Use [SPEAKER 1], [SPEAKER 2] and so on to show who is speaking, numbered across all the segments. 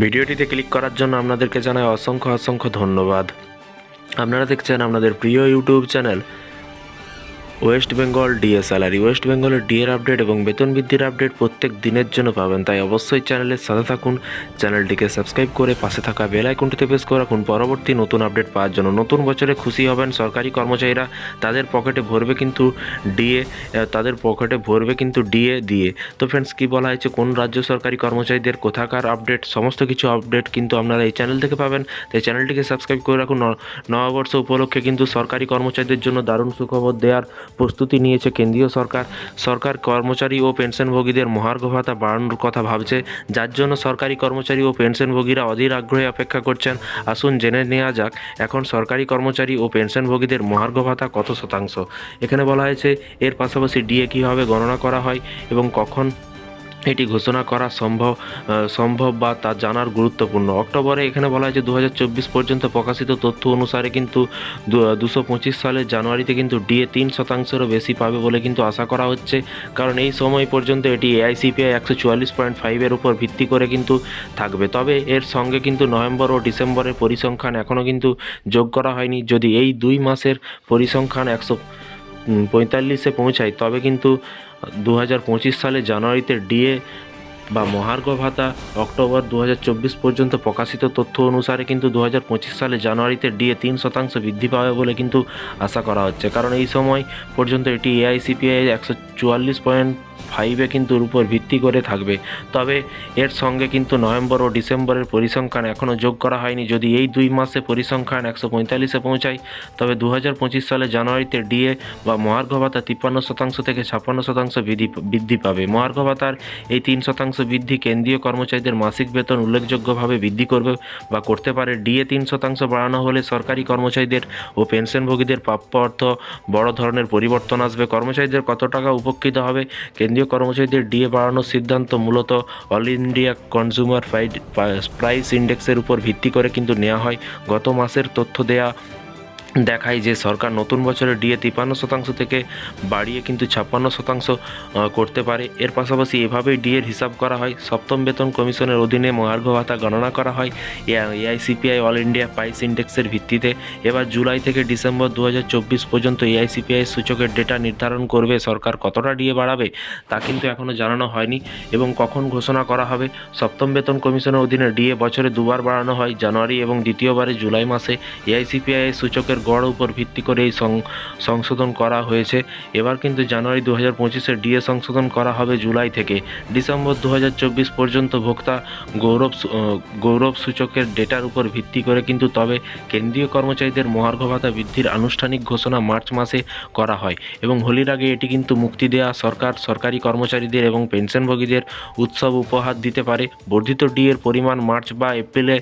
[SPEAKER 1] ভিডিওটিতে ক্লিক করার জন্য আপনাদেরকে জানাই অসংখ্য অসংখ্য ধন্যবাদ। আপনারা দেখছেন আপনাদের প্রিয় YouTube channel West Bengal DA salary. West বেঙ্গলের ডিএর আপডেট এবং বেতন বৃদ্ধির আপডেট প্রত্যেক দিনের জন্য পাবেন, তাই অবশ্যই চ্যানেলের সাথে থাকুন। চ্যানেলটিকে সাবস্ক্রাইব করে পাশে থাকা বেল আইকনটিতে প্রেস করে রাখুন পরবর্তী নতুন আপডেট পাওয়ার জন্য। নতুন বছরে খুশি হবেন সরকারি কর্মচারীরা, তাদের পকেটে ভরবে কিন্তু ডিএ দিয়ে। তো ফ্রেন্ডস, কী বলা হয়েছে, কোন রাজ্য সরকারি কর্মচারীদের কোথাকার আপডেট, সমস্ত কিছু আপডেট কিন্তু আপনারা এই চ্যানেল থেকে পাবেন, তাই চ্যানেলটিকে সাবস্ক্রাইব করে রাখুন। নববর্ষ উপলক্ষে কিন্তু সরকারি কর্মচারীদের জন্য দারুণ সুখবর দেওয়ার প্রস্তুতি নিয়েছে কেন্দ্রীয় সরকার। সরকার কর্মচারী ও পেনশনভোগীদের মহার্ঘ ভাতা বাড়ানোর কথা ভাবছে, যার জন্য সরকারি কর্মচারী ও পেনশনভোগীরা অধীর আগ্রহে অপেক্ষা করছেন। আসুন জেনে নেওয়া যাক এখন সরকারি কর্মচারী ও পেনশনভোগীদের মহার্ঘ ভাতা কত শতাংশ। এখানে বলা হয়েছে এর পাশাপাশি ডিএ কীভাবে গণনা করা হয় এবং কখন এটি ঘোষণা করা সম্ভব বা তা জানার গুরুত্বপূর্ণ। অক্টোবরে এখানে বলা হয়েছে 2024 পর্যন্ত প্রকাশিত তথ্য অনুসারে কিন্তু 225 সালের জানুয়ারিতে কিন্তু ডিএ 3%-এরও বেশি পাবে বলে কিন্তু আশা করা হচ্ছে, কারণ এই সময় পর্যন্ত এটি এআইসিপিআই 144.5-এর উপর ভিত্তি করে কিন্তু থাকবে। তবে এর সঙ্গে কিন্তু নভেম্বর ও ডিসেম্বরের পরিসংখ্যান এখনও কিন্তু যোগ করা হয়নি। যদি এই 2 মাসের পরিসংখ্যান 145-এ পৌঁছায়, তবে কিন্তু 2025 সালে জানুয়ারিতে ডিএ বা মহার্ঘ ভাতা অক্টোবর 2024 পর্যন্ত প্রকাশিত তথ্য অনুসারে কিন্তু 2025 সালে জানুয়ারিতে ডিএ 3% বৃদ্ধি পাবে বলে কিন্তু আশা করা হচ্ছে, কারণ এই সময় পর্যন্ত এটি এআইসিপিআই 144.5-এ কিন্তু উপর ভিত্তি করে থাকবে। তবে এর সঙ্গে কিন্তু নভেম্বর ও ডিসেম্বরের পরিসংখ্যান এখনও যোগ করা হয়নি। যদি এই 2 মাসে পরিসংখ্যান 145-এ পৌঁছায়, তবে 2025 সালে জানুয়ারিতে ডিএ বা মহার্ঘ ভাতা 53% থেকে 56% বৃদ্ধি পাবে। মহার্ঘ ভাতার এই 3% বৃদ্ধি কেন্দ্রীয় কর্মচারীদের মাসিক বেতন উল্লেখযোগ্যভাবে বৃদ্ধি করবে বা করতে পারে। ডিএ 3% বাড়ানো হলে সরকারি কর্মচারীদের ও পেনশনভোগীদের প্রাপ্য অর্থ বড় ধরনের পরিবর্তন আসবে। কর্মচারীদের কত টাকা উপকৃত হবে? কেন্দ্রীয় কর্মচারীদের ডিএ বাড়ানোর সিদ্ধান্ত মূলত অল ইন্ডিয়া কনজিউমার প্রাইস ইন্ডেক্সের উপর ভিত্তি করে কিন্তু নেওয়া হয়। গত মাসের তথ্য দেখায় যে সরকার নতুন বছরে ডিএ 53% থেকে বাড়িয়ে কিন্তু 56% করতে পারে। এর পাশাপাশি এভাবেই ডিএর হিসাব করা হয়। সপ্তম বেতন কমিশনের অধীনে মহার্ঘ ভাতা গণনা করা হয় এআইসিপিআই অল ইন্ডিয়া প্রাইস ইন্ডেক্সের ভিত্তিতে। এবার জুলাই থেকে ডিসেম্বর 2024 পর্যন্ত এআইসিপিআই সূচকের ডেটা নির্ধারণ করবে সরকার কতটা ডিএ বাড়াবে তা কিন্তু এখনও জানানো হয়নি এবং কখন ঘোষণা করা হবে। সপ্তম বেতন কমিশনের অধীনে ডিএ বছরে দুবার বাড়ানো হয়, জানুয়ারি এবং দ্বিতীয়বারে জুলাই মাসে। এআইসিপিআই সূচকের গড় উপর ভিত্তি করে এই সংশোধন করা হয়েছে। এবার কিন্তু জানুয়ারি 2025-এ ডিএ সংশোধন করা হবে জুলাই থেকে। ডিসেম্বর 2024 পর্যন্ত ভোক্তা গৌরব সূচকের ডেটার উপর ভিত্তি করে কিন্তু তবে কেন্দ্রীয় কর্মচারীদের মহার্ঘ ভাতা বৃদ্ধির আনুষ্ঠানিক ঘোষণা মার্চ মাসে করা হয় এবং হোলির আগে এটি কিন্তু মুক্তি দেওয়া সরকারি কর্মচারীদের এবং পেনশনভোগীদের উৎসব উপহার দিতে পারে। বর্ধিত ডিএর পরিমাণ মার্চ বা এপ্রিলে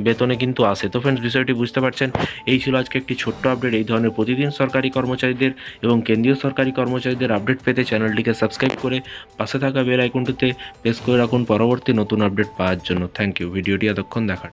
[SPEAKER 1] বেতনে কিন্তু আসে। তো ফ্রেন্ডস, বিষয়টি বুঝতে পারছেন। এই ছিল আজকে একটি ছোট্ট আপডেট। এই ধরনের প্রতিদিন সরকারি কর্মচারীদের এবং কেন্দ্রীয় সরকারি কর্মচারীদের আপডেট পেতে চ্যানেলটিকে সাবস্ক্রাইব করে পাশে থাকা বেল আইকনটিতে প্রেস করে রাখুন পরবর্তী নতুন আপডেট পাওয়ার জন্য। থ্যাংক ইউ ভিডিওটি এতক্ষণ দেখার।